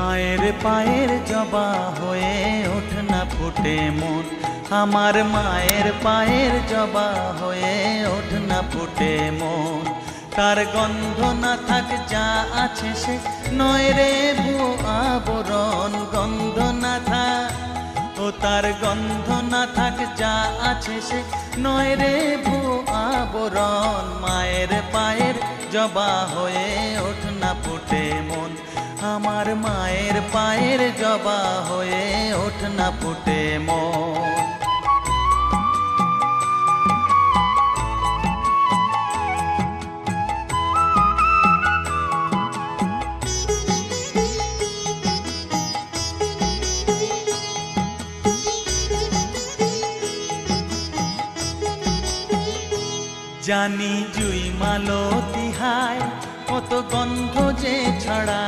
মায়ের পায়ের জবা হয়ে ওঠ না ফুটে মন, আমার মায়ের পায়ের জবা হয়ে ওঠ না ফুটে মন। তার গন্ধ না থাক যা আছে সে নয় রে ভুয়ো আবরণ, গন্ধ না থাক ও তার গন্ধ না থাক যা আছে সে নয় রে ভুয়ো আবরণ। মায়ের পায়ের জবা হয়ে ওঠ না ফুটে মন, আমার মায়ের পায়ের জবা হয়ে ওঠ না ফুটে মন। জানি জুই মালতি হায় কত গন্ধ যে ছড়া